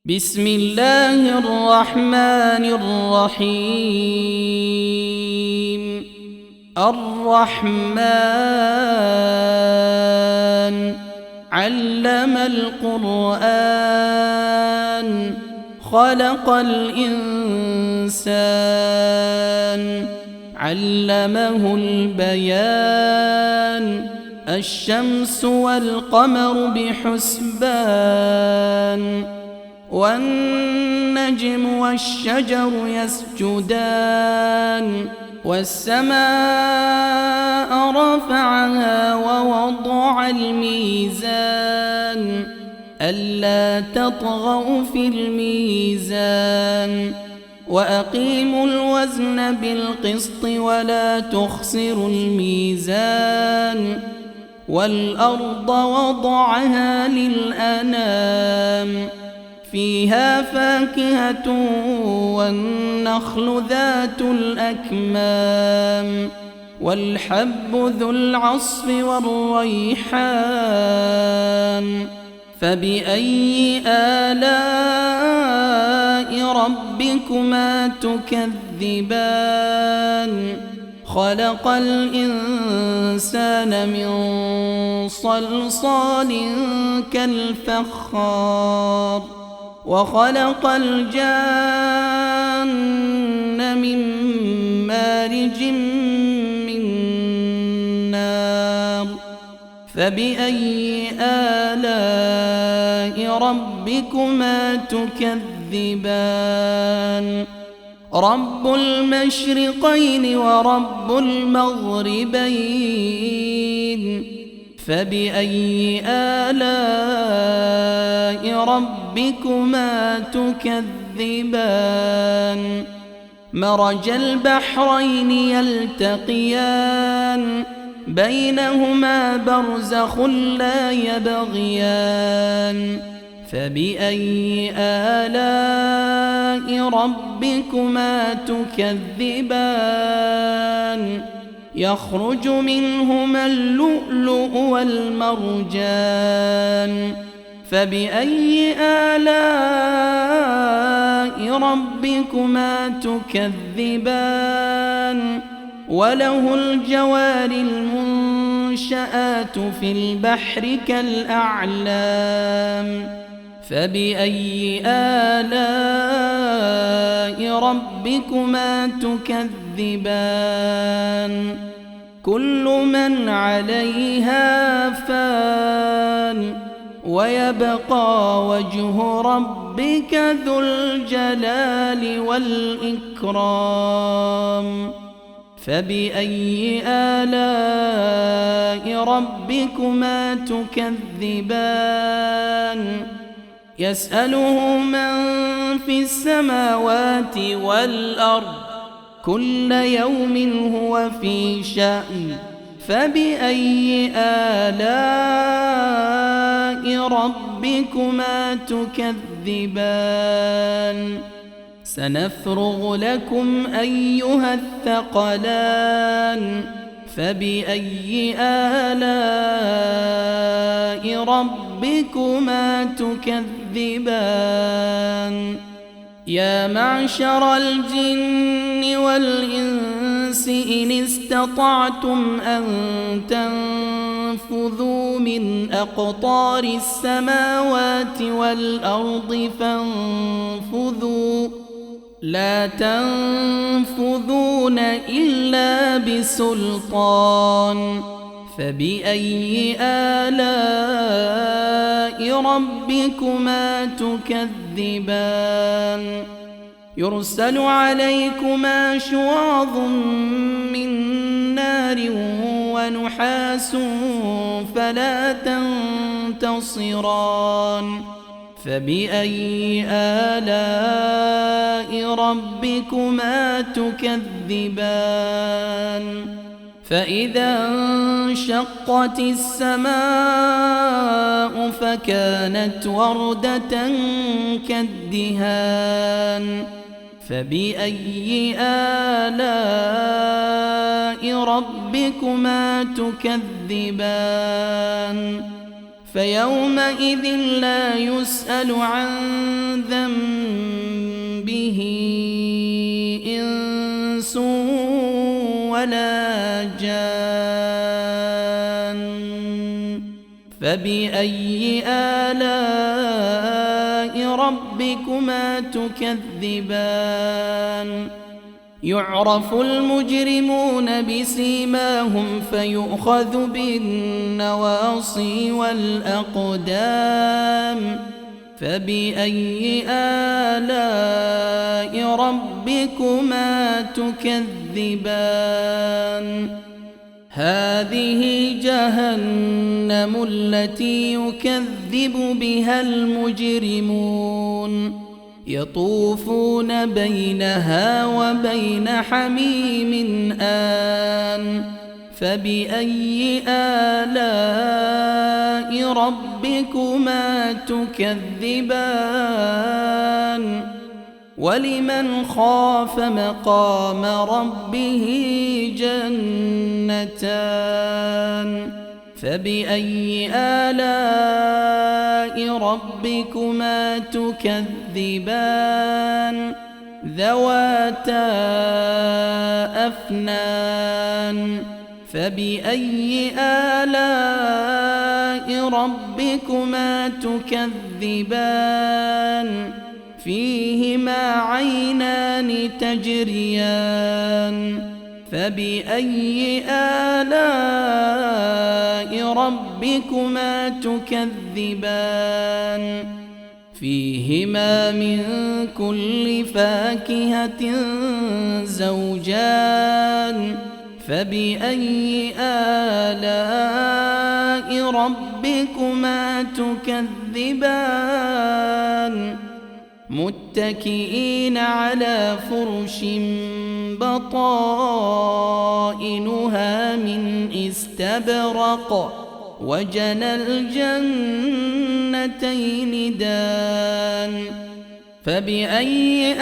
بسم الله الرحمن الرحيم. الرحمن علم القرآن خلق الإنسان علمه البيان الشمس والقمر بحسبان والنجم والشجر يسجدان والسماء رفعها ووضع الميزان ألا تطغوا في الميزان وأقيموا الوزن بالقسط ولا تخسروا الميزان والأرض وضعها للأنام فيها فاكهة والنخل ذات الأكمام والحب ذو العصف والريحان فبأي آلاء ربكما تكذبان خلق الإنسان من صلصال كالفخار وخلق الجان من مارج من نار فبأي آلاء ربكما تكذبان رب المشرقين ورب المغربين فبأي آلاء ربكما تكذبان مرج البحرين يلتقيان بينهما برزخ لا يبغيان فبأي آلاء ربكما تكذبان يخرج منهما اللؤلؤ والمرجان فبأي آلاء ربكما تكذبان وله الجوار المنشآت في البحر كالأعلام فبأي آلاء ربكما تكذبان كل من عليها فان ويبقى وجه ربك ذو الجلال والإكرام فبأي آلاء ربكما تكذبان يسأله من في السماوات والأرض كل يوم هو في شأن فبأي آلاء ربكما تكذبان سنفرغ لكم أيها الثقلان فبأي آلاء ربكما تكذبان يا معشر الجن والإنس إن استطعتم أن تنفذوا من أقطار السماوات والأرض فانفذوا لا تنفذون إلا بسلطان فبأي آلاء ربكما تكذبان يرسل عليكما شواظ من نار ونحاس فلا تنتصران فبأي آلاء ربكما تكذبان فإذا انشقت السماء فكانت وردة كالدهان فبأي آلاء ربكما تكذبان فيومئذ لا يسأل عن ذنبه إنس ولا جان. فبأي آلاء ربكما تكذبان؟ يعرف المجرمون بسيماهم فيؤخذ بالنواصي والأقدام. فبأي آلاء ربكما تكذبان؟ هذه جهنم التي يكذب بها المجرمون، يطوفون بينها وبين حميم آن. فبأي آلاء ربكما تكذبان؟ ولمن خاف مقام ربه جنتان. فبأي آلاء ربكما تكذبان؟ ذواتا أفنان. فبأي آلاء ربكما تكذبان؟ فيهما عينان تجريان. فبأي آلاء ربكما تكذبان؟ فيهما من كل فاكهة زوجان. فبأي آلاء ربكما تكذبان؟ متكئين على فرش بطائنها من استبرق وجنى الجنتين دان. فبأي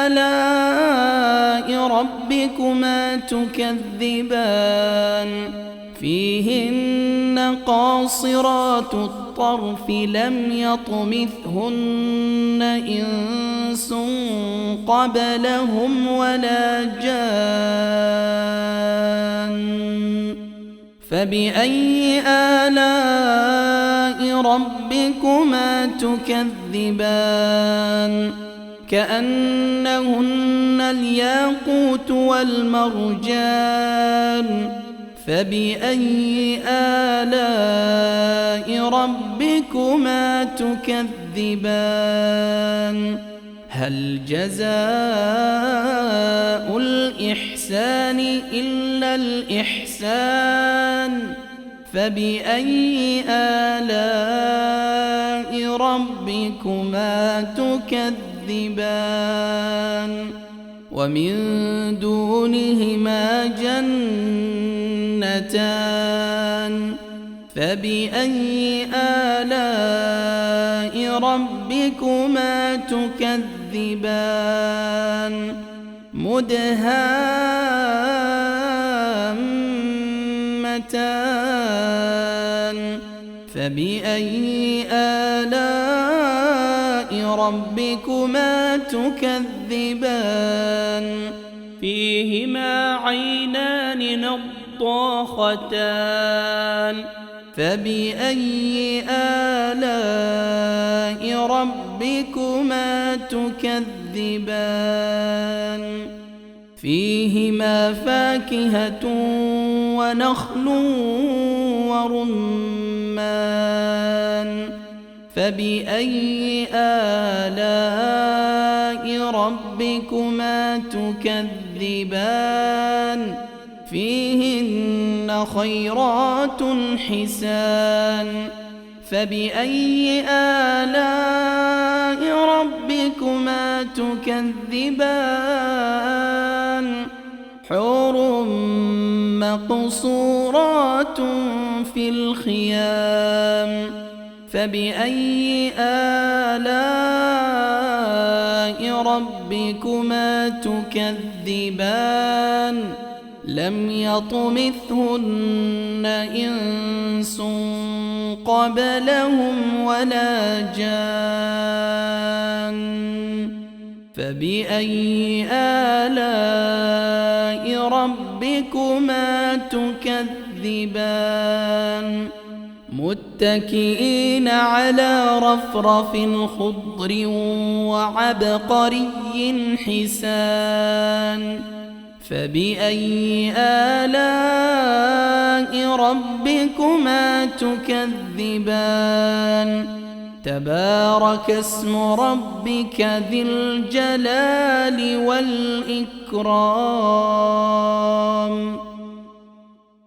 آلاء ربكما تكذبان؟ فيهن قاصرات الطرف لم يطمثهن إنس قبلهم ولا جان. فبأي آلاء ربكما تكذبان؟ كأنهن الياقوت والمرجان. فبأي آلاء ربكما تكذبان؟ هل جزاء الإحسان إلا الإحسان؟ فبأي آلاء ربكما تكذبان؟ ومن دونهما جنتان. فبأي آلاء ربكما تكذبان؟ مدهامتان. فبأي آلاء ربكما تكذبان؟ فيهما عينان نضاختان. فبأي آلاء ربكما تكذبان؟ فيهما فاكهة ونخل ورمان. فبأي آلاء ربكما تكذبان؟ فيهن خيرات حسان. فبأي آلاء ربكما تكذبان؟ حور مقصورات في الخيام. فبأي آلاء ربكما تكذبان؟ لم يطمثهن إنس قبلهم ولا جان فبأي آلاء ربكما تكذبان متكئين على رفرف خضر وعبقري حسان فبأي آلاء ربكما تكذبان تبارك اسم ربك ذي الجلال والإكرام